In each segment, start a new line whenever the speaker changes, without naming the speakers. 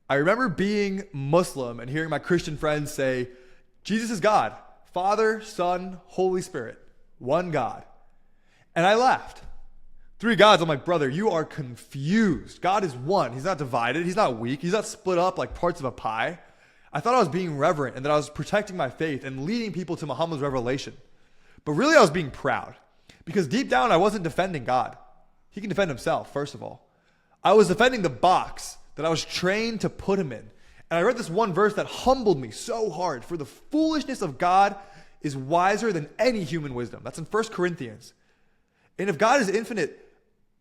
I remember being Muslim and hearing my Christian friends say, Jesus is God, Father, Son, Holy Spirit, one God. And I laughed. Three gods. I'm like, brother, you are confused. God is one. He's not divided. He's not weak. He's not split up like parts of a pie. I thought I was being reverent and that I was protecting my faith and leading people to Muhammad's revelation. But really I was being proud because deep down I wasn't defending God. He can defend himself, first of all. I was defending the box that I was trained to put him in. And I read this one verse that humbled me so hard. For the foolishness of God is wiser than any human wisdom. That's in 1 Corinthians. And if God is infinite,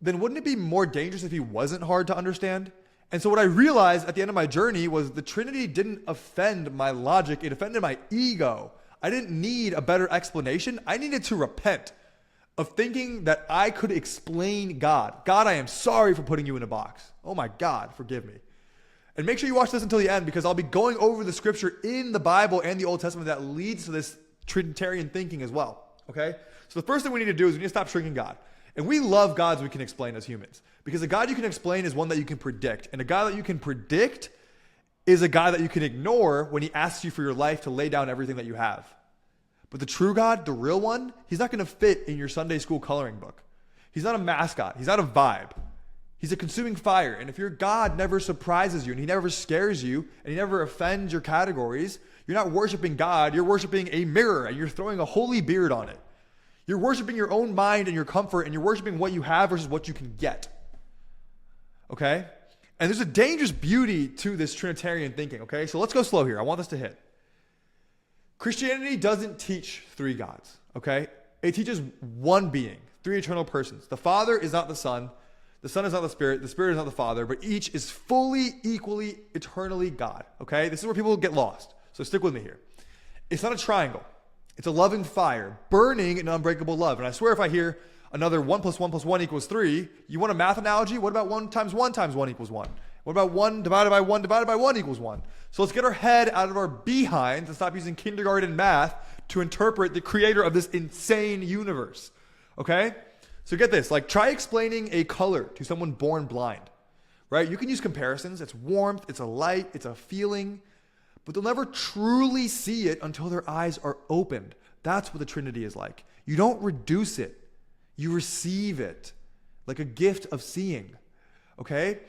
then wouldn't it be more dangerous if he wasn't hard to understand? And so what I realized at the end of my journey was the Trinity didn't offend my logic. It offended my ego. I didn't need a better explanation. I needed to repent of thinking that I could explain God. God, I am sorry for putting you in a box. Oh my God, forgive me. And make sure you watch this until the end because I'll be going over the scripture in the Bible and the Old Testament that leads to this Trinitarian thinking as well. Okay? So the first thing we need to do is we need to stop shrinking God. And we love gods we can explain as humans. Because a God you can explain is one that you can predict. And a God that you can predict is a God that you can ignore when he asks you for your life to lay down everything that you have. But the true God, the real one, he's not going to fit in your Sunday school coloring book. He's not a mascot. He's not a vibe. He's a consuming fire. And if your God never surprises you and he never scares you and he never offends your categories, you're not worshiping God. You're worshiping a mirror and you're throwing a holy beard on it. You're worshiping your own mind and your comfort and you're worshiping what you have versus what you can get. Okay? And there's a dangerous beauty to this Trinitarian thinking. Okay? So let's go slow here. I want this to hit. Christianity doesn't teach three gods. Okay? It teaches one being, three eternal persons. The Father is not the Son. The Son is not the Spirit is not the Father, but each is fully, equally, eternally God. Okay? This is where people get lost. So stick with me here. It's not a triangle. It's a loving fire, burning in unbreakable love. And I swear if I hear another 1 + 1 + 1 = 3, you want a math analogy? What about 1 × 1 × 1 = 1? What about 1 divided by 1 divided by 1 = 1? So let's get our head out of our behinds and stop using kindergarten math to interpret the creator of this insane universe. Okay? So get this, like try explaining a color to someone born blind, right? You can use comparisons. It's warmth, it's a light, it's a feeling, but they'll never truly see it until their eyes are opened. That's what the Trinity is like. You don't reduce it. You receive it like a gift of seeing, okay?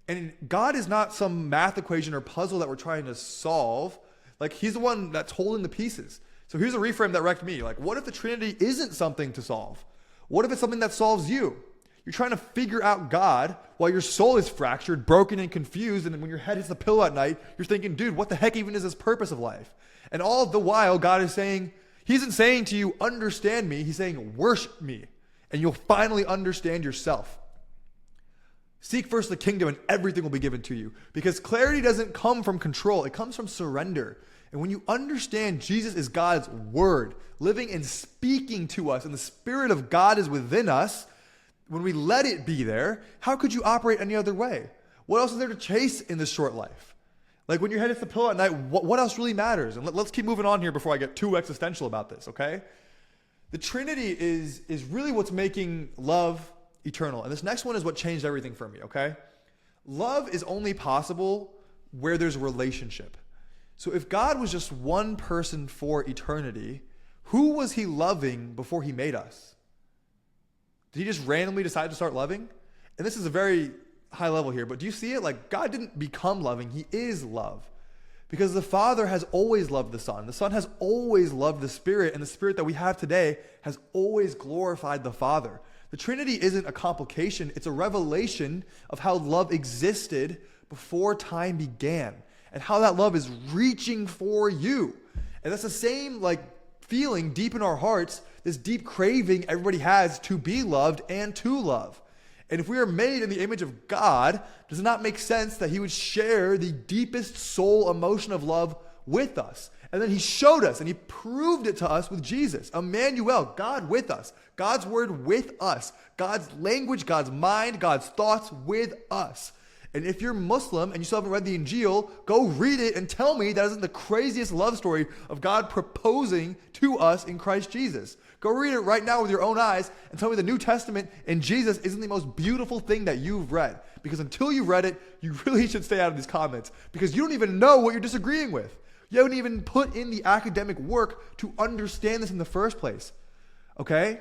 And God is not some math equation or puzzle that we're trying to solve. Like he's the one that's holding the pieces. So here's a reframe that wrecked me. Like what if the Trinity isn't something to solve? What if it's something that solves you? You're trying to figure out God while your soul is fractured, broken, and confused. And when your head hits the pillow at night, you're thinking, dude, what the heck even is this purpose of life? And all the while, God is saying, he isn't saying to you, understand me. He's saying, worship me. And you'll finally understand yourself. Seek first the kingdom and everything will be given to you. Because clarity doesn't come from control. It comes from surrender. And when you understand Jesus is God's word, living and speaking to us, and the Spirit of God is within us, when we let it be there, how could you operate any other way? What else is there to chase in this short life? Like when your head hits the pillow at night, what else really matters? And let's keep moving on here before I get too existential about this, okay? The Trinity is really what's making love eternal. And this next one is what changed everything for me, okay? Love is only possible where there's a relationship. So if God was just one person for eternity, who was he loving before he made us? Did he just randomly decide to start loving? And this is a very high level here, but do you see it? Like God didn't become loving. He is love. Because the Father has always loved the Son. The Son has always loved the Spirit. And the Spirit that we have today has always glorified the Father. The Trinity isn't a complication. It's a revelation of how love existed before time began. And how that love is reaching for you. And that's the same like feeling deep in our hearts, this deep craving everybody has to be loved and to love. And if we are made in the image of God, does it not make sense that he would share the deepest soul emotion of love with us? And then he showed us and he proved it to us with Jesus. Emmanuel, God with us. God's word with us. God's language, God's mind, God's thoughts with us. And if you're Muslim and you still haven't read the Injil, go read it and tell me that isn't the craziest love story of God proposing to us in Christ Jesus. Go read it right now with your own eyes and tell me the New Testament and Jesus isn't the most beautiful thing that you've read. Because until you've read it, you really should stay out of these comments because you don't even know what you're disagreeing with. You haven't even put in the academic work to understand this in the first place. Okay?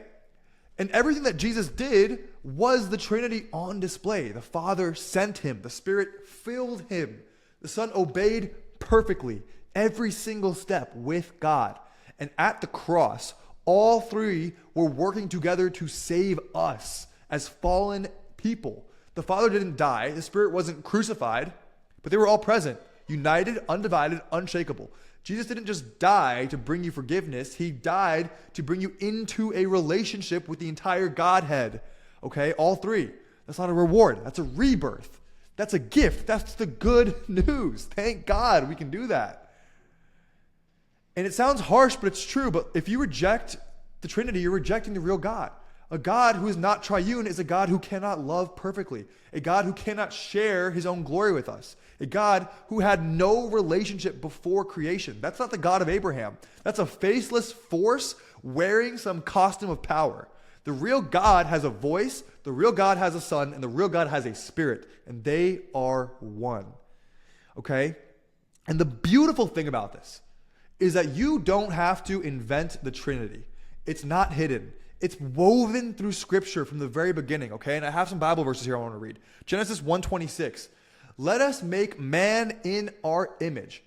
And everything that Jesus did was the Trinity on display. The Father sent him. The Spirit filled him. The Son obeyed perfectly every single step with God. And at the cross, all three were working together to save us as fallen people. The Father didn't die. The Spirit wasn't crucified, but they were all present. United, undivided, unshakable. Jesus didn't just die to bring you forgiveness. He died to bring you into a relationship with the entire Godhead. Okay, all three. That's not a reward. That's a rebirth. That's a gift. That's the good news. Thank God we can do that. And it sounds harsh, but it's true. But if you reject the Trinity, you're rejecting the real God. A God who is not triune is a God who cannot love perfectly. A God who cannot share his own glory with us. A God who had no relationship before creation. That's not the God of Abraham. That's a faceless force wearing some costume of power. The real God has a voice, the real God has a son, and the real God has a spirit. And they are one. Okay? And the beautiful thing about this is that you don't have to invent the Trinity. It's not hidden. It's woven through Scripture from the very beginning, okay? And I have some Bible verses here I want to read. Genesis 1:26. Let us make man in our image.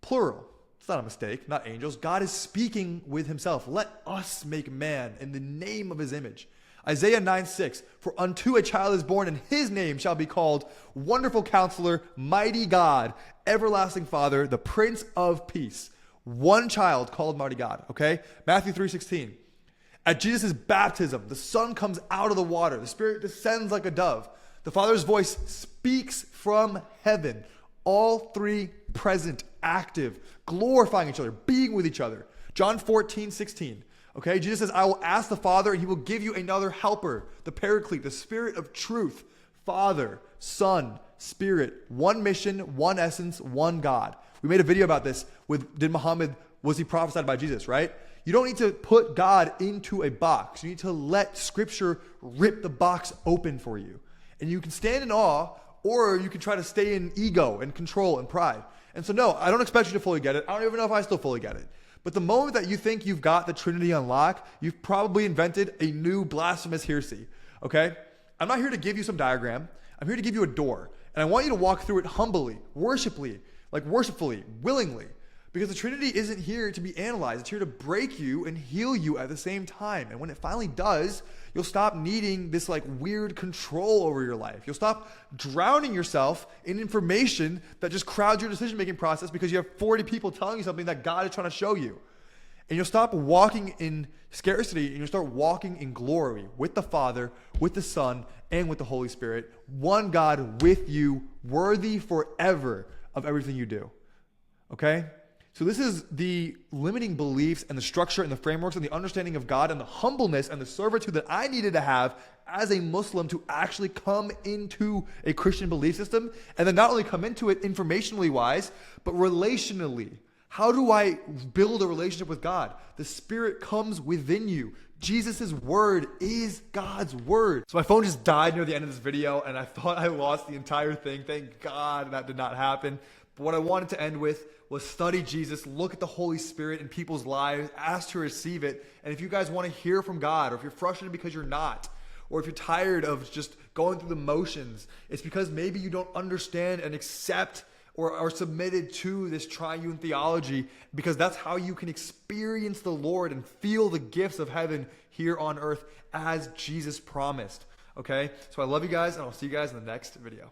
Plural. It's not a mistake, not angels. God is speaking with himself. Let us make man in the name of his image. Isaiah 9:6. For unto a child is born, and his name shall be called Wonderful Counselor, Mighty God, Everlasting Father, the Prince of Peace. One child called Mighty God, okay? Matthew 3:16. At Jesus' baptism, the Son comes out of the water. The Spirit descends like a dove. The Father's voice speaks from heaven. All three present, active, glorifying each other, being with each other. John 14:16. Okay, Jesus says, I will ask the Father, and he will give you another helper, the Paraclete, the Spirit of truth. Father, Son, Spirit, one mission, one essence, one God. We made a video about this was he prophesied by Jesus, right? You don't need to put God into a box. You need to let Scripture rip the box open for you. And you can stand in awe, or you can try to stay in ego and control and pride. And so no, I don't expect you to fully get it. I don't even know if I still fully get it. But the moment that you think you've got the Trinity on lock, you've probably invented a new blasphemous heresy, okay? I'm not here to give you some diagram. I'm here to give you a door. And I want you to walk through it humbly, worshipfully, willingly. Because the Trinity isn't here to be analyzed. It's here to break you and heal you at the same time. And when it finally does, you'll stop needing this weird control over your life. You'll stop drowning yourself in information that just crowds your decision-making process because you have 40 people telling you something that God is trying to show you. And you'll stop walking in scarcity and you'll start walking in glory with the Father, with the Son, and with the Holy Spirit. One God with you, worthy forever of everything you do. Okay? So this is the limiting beliefs and the structure and the frameworks and the understanding of God and the humbleness and the servitude that I needed to have as a Muslim to actually come into a Christian belief system, and then not only come into it informationally wise, but relationally. How do I build a relationship with God? The Spirit comes within you. Jesus' word is God's word. So my phone just died near the end of this video, and I thought I lost the entire thing. Thank God that did not happen. But what I wanted to end with was study Jesus, look at the Holy Spirit in people's lives, ask to receive it. And if you guys want to hear from God, or if you're frustrated because you're not, or if you're tired of just going through the motions, it's because maybe you don't understand and accept or are submitted to this triune theology, because that's how you can experience the Lord and feel the gifts of heaven here on earth as Jesus promised. Okay? So I love you guys, and I'll see you guys in the next video.